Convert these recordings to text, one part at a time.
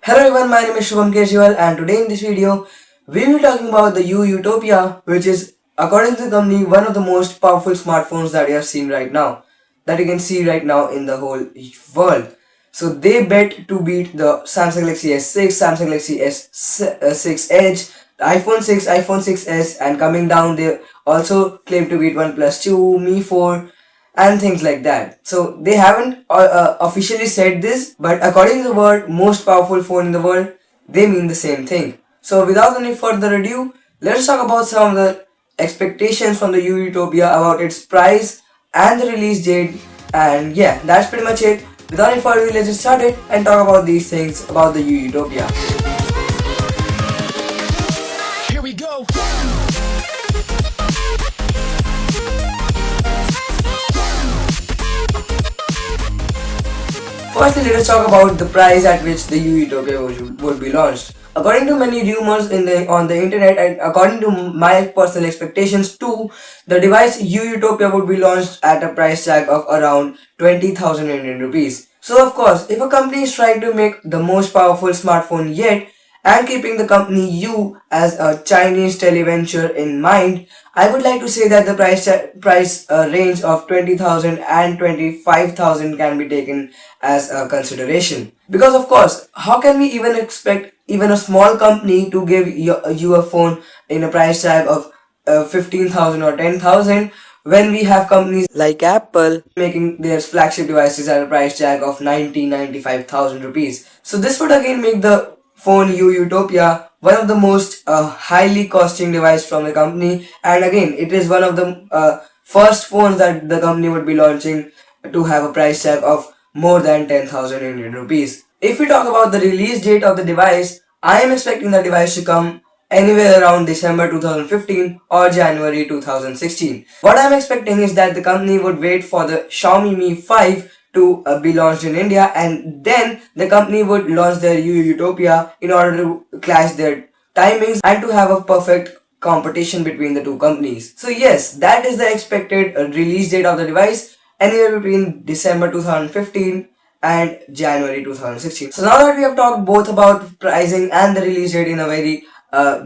Hello everyone, my name is Shubham Kejriwal and today in this video, we will be talking about the YU Yutopia, which is, according to the company, one of the most powerful smartphones that you have seen right now, that you can see right now in the whole world. So they bet to beat the Samsung Galaxy S6, Samsung Galaxy S6 Edge, the iPhone 6, iPhone 6s, and coming down they also claim to beat OnePlus 2, Mi 4, and things like that. So they haven't officially said this, but according to the word most powerful phone in the world, they mean the same thing. So without any further ado, let's talk about some of the expectations from the YU Utopia about its price and the release date. And yeah, that's pretty much it. Without any further ado, let's get started and talk about these things about the YU Utopia. Here we go. Firstly, let us talk about the price at which the YU Yutopia would be launched. According to many rumors on the internet and according to my personal expectations too, the device YU Yutopia would be launched at a price tag of around 20,000 Indian rupees. So of course, if a company is trying to make the most powerful smartphone yet, and keeping the company YU as a Chinese televenture in mind, I would like to say that the price range of 20,000 and 25,000 can be taken as a consideration. Because of course, how can we even expect even a small company to give you a phone in a price tag of 15,000 or 10,000 when we have companies like Apple making their flagship devices at a price tag of 95,000 rupees. So this would again make the phone YU Yutopia one of the most highly costing device from the company, and again it is one of the first phones that the company would be launching to have a price tag of more than 10,000 Indian rupees. If we talk about the release date of the device, I am expecting the device to come anywhere around December 2015 or January 2016. What I am expecting is that the company would wait for the Xiaomi Mi 5 to be launched in India, and then the company would launch their YU Yutopia in order to clash their timings and to have a perfect competition between the two companies. So yes, that is the expected release date of the device, anywhere between December 2015 and January 2016. So now that we have talked both about pricing and the release date in a very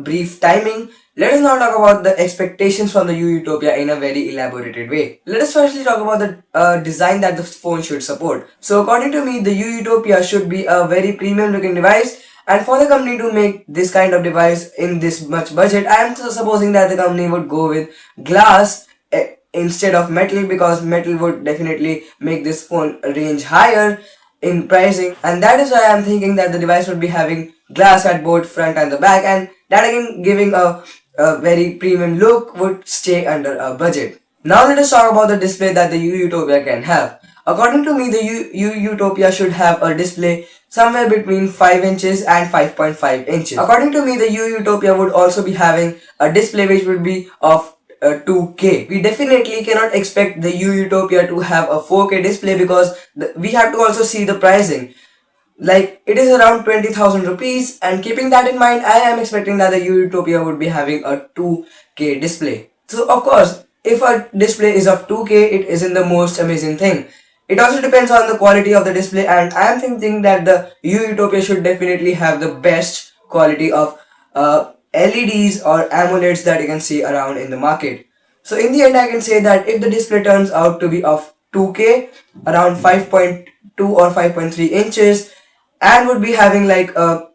brief timing, let us now talk about the expectations from the YU Yutopia in a very elaborated way. Let us firstly talk about the design that the phone should support. So according to me, the YU Yutopia should be a very premium looking device, and for the company to make this kind of device in this much budget, I am supposing that the company would go with glass instead of metal, because metal would definitely make this phone range higher in pricing, and that is why I am thinking that the device would be having glass at both front and the back, and that again giving a very premium look would stay under a budget. Now let us talk about the display that the YU Yutopia can have. According to me, the YU Yutopia should have a display somewhere between 5 inches and 5.5 inches. According to me, the YU Yutopia would also be having a display which would be of 2K. We definitely cannot expect the YU Yutopia to have a 4K display, because we have to also see the pricing. Like, it is around 20,000 rupees, and keeping that in mind, I am expecting that the YU Yutopia would be having a 2K display. So of course, if a display is of 2K, it isn't the most amazing thing. It also depends on the quality of the display, and I am thinking that the YU Yutopia should definitely have the best quality of LEDs or AMOLEDs that you can see around in the market. So in the end, I can say that if the display turns out to be of 2K, around 5.2 or 5.3 inches, and would be having like a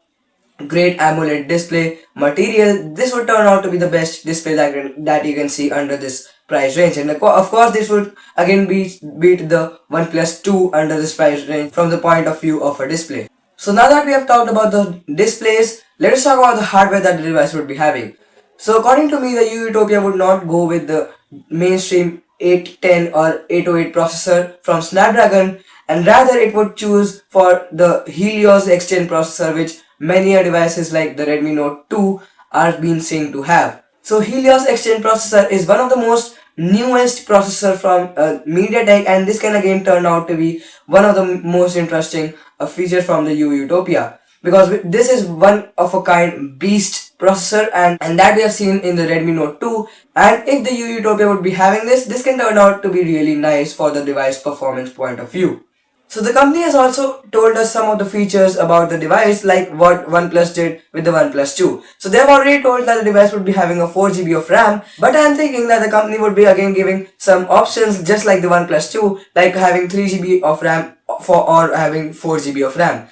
great AMOLED display material, this would turn out to be the best display that you can see under this price range. And of course, this would again beat the OnePlus 2 under this price range from the point of view of a display. So now that we have talked about the displays, let us talk about the hardware that the device would be having. So according to me, the YU Yutopia would not go with the mainstream 810 or 808 processor from Snapdragon, and rather it would choose for the Helios X10 processor, which many devices like the Redmi Note 2 are being seen to have. So Helios X10 processor is one of the most newest processor from MediaTek, and this can again turn out to be one of the most interesting features from the YU Yutopia, because this is one of a kind beast processor, and that we have seen in the Redmi Note 2, and if the YU Yutopia would be having this can turn out to be really nice for the device performance point of view. So the company has also told us some of the features about the device, like what OnePlus did with the OnePlus 2. So they have already told that the device would be having a 4 GB of RAM, but I am thinking that the company would be again giving some options just like the OnePlus 2, like having 3 GB of RAM or having 4 GB of RAM.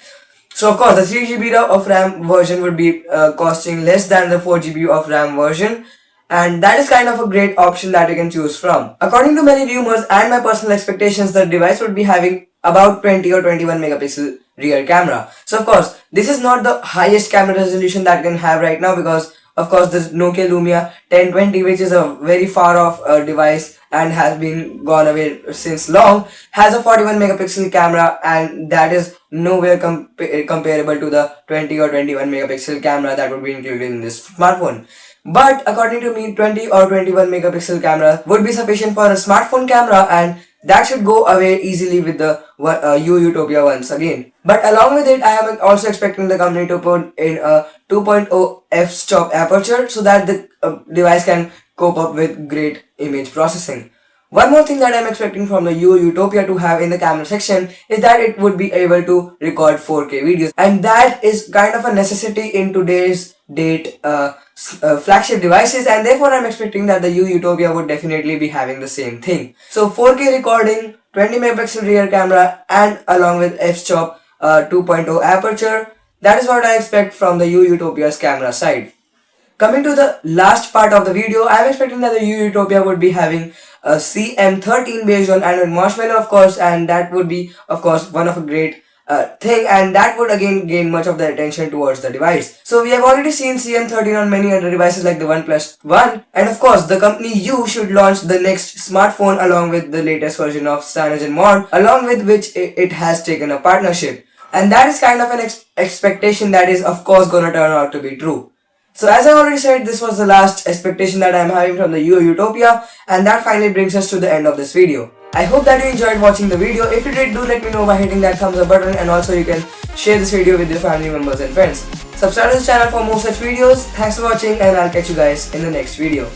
So of course the 3 GB of RAM version would be costing less than the 4 GB of RAM version, and that is kind of a great option that you can choose from. According to many rumors and my personal expectations, the device would be having about 20 or 21 megapixel rear camera. So of course this is not the highest camera resolution that you can have right now, because of course this Nokia Lumia 1020, which is a very far off device and has been gone away since long, has a 41 megapixel camera, and that is nowhere comparable to the 20 or 21 megapixel camera that would be included in this smartphone. But according to me, 20 or 21 megapixel camera would be sufficient for a smartphone camera, and that should go away easily with the YU Utopia once again. But along with it, I am also expecting the company to put in a 2.0 f-stop aperture so that the device can cope up with great image processing. One more thing that I'm expecting from the YU Yutopia to have in the camera section is that it would be able to record 4K videos, and that is kind of a necessity in today's date flagship devices, and therefore I'm expecting that the YU Yutopia would definitely be having the same thing. So 4K recording, 20 megapixel rear camera, and along with f-stop 2.0 aperture, that is what I expect from the YU Utopia's camera side. Coming to the last part of the video, I am expecting that the YU Utopia would be having a CM13 based on Android Marshmallow, of course, and that would be, of course, one of a great thing, and that would again gain much of the attention towards the device. So we have already seen CM13 on many other devices like the OnePlus 1, and of course the company YU should launch the next smartphone along with the latest version of CyanogenMod, along with which it has taken a partnership, and that is kind of an expectation that is of course gonna turn out to be true. So as I already said, this was the last expectation that I am having from the YU Utopia, and that finally brings us to the end of this video. I hope that you enjoyed watching the video. If you did, do let me know by hitting that thumbs up button, and also you can share this video with your family members and friends. Subscribe to this channel for more such videos. Thanks for watching, and I'll catch you guys in the next video.